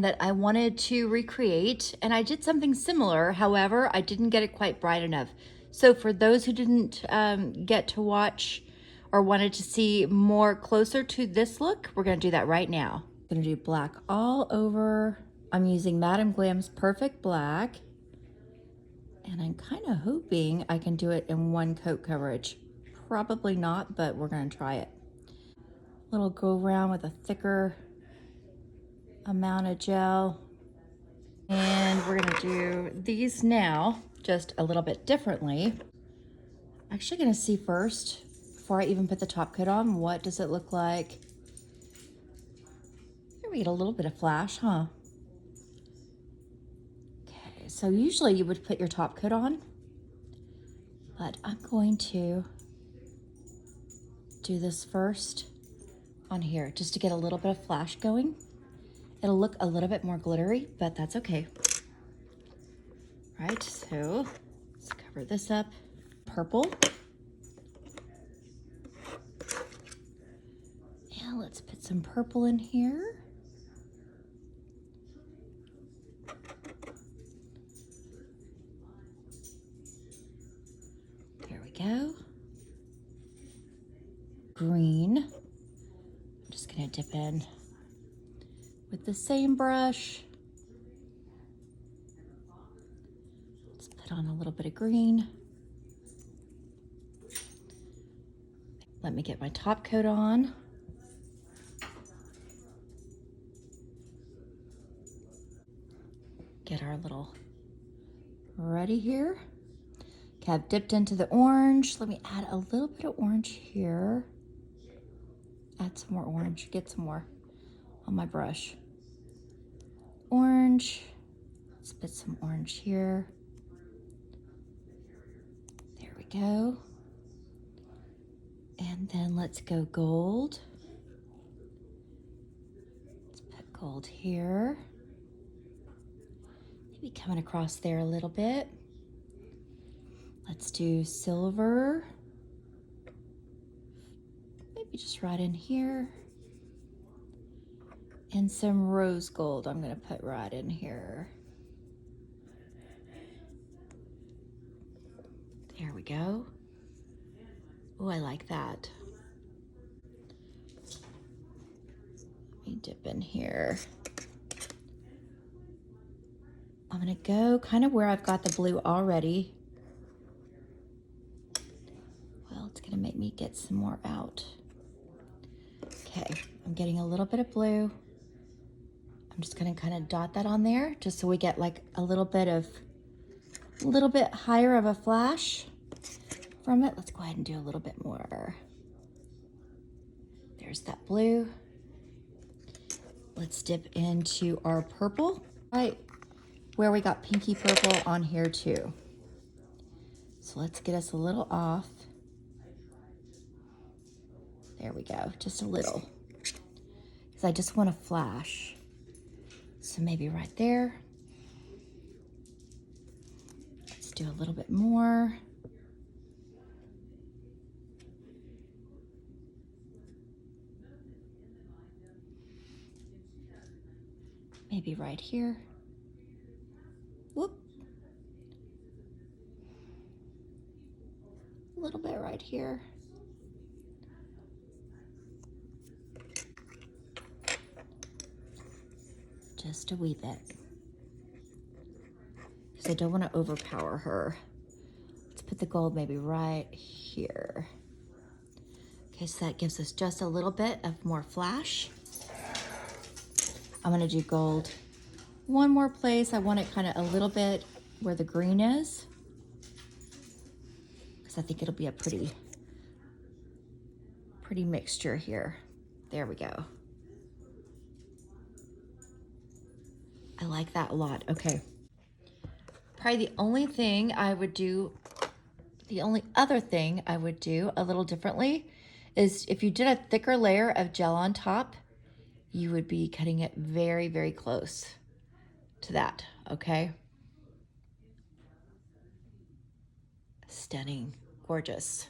that I wanted to recreate, and I did something similar. However, I didn't get it quite bright enough. So for those who didn't get to watch or wanted to see more closer to this look, we're gonna do that right now. I'm gonna do black all over. I'm using Madame Glam's Perfect Black, and I'm kind of hoping I can do it in one coat coverage. Probably not, but we're gonna try it. Little go around with a thicker amount of gel. And we're gonna do these now, just a little bit differently. I'm actually gonna see first, before I even put the top coat on, what does it look like? Here we get a little bit of flash, huh? Okay, so usually you would put your top coat on, but I'm going to do this first on here, just to get a little bit of flash going. It'll look a little bit more glittery, but that's okay. Right, so let's cover this up. Purple. And let's put some purple in here. There we go. Green. I'm just gonna dip in with the same brush. Let's put on a little bit of green. Let me get my top coat on. Get our little ready here. Okay, I've dipped into the orange. Let me add a little bit of orange here. Add some more orange, get some more on my brush. Orange, let's put some orange here. There we go. And then let's go gold. Let's put gold here. Maybe coming across there a little bit. Let's do silver. Maybe just right in here. And some rose gold I'm gonna put right in here. There we go. Oh, I like that. Let me dip in here. I'm gonna go kind of where I've got the blue already. Well, it's gonna make me get some more out. Okay, I'm getting a little bit of blue. I'm just gonna kind of dot that on there just so we get like a little bit higher of a flash from it. Let's go ahead and do a little bit more. There's that blue. Let's dip into our purple, right where we got pinky purple on here too. So let's get us a little off. There we go, just a little. Because I just want to flash. So maybe right there. Let's do a little bit more. Maybe right here. Whoop. A little bit right here. Just a wee bit. Because I don't want to overpower her. Let's put the gold maybe right here. Okay, so that gives us just a little bit of more flash. I'm gonna do gold one more place. I want it kind of a little bit where the green is, because I think it'll be a pretty mixture here. There we go. I like that a lot. Okay. Probably the only other thing I would do a little differently is if you did a thicker layer of gel on top, you would be cutting it very, very close to that, okay? Stunning, gorgeous.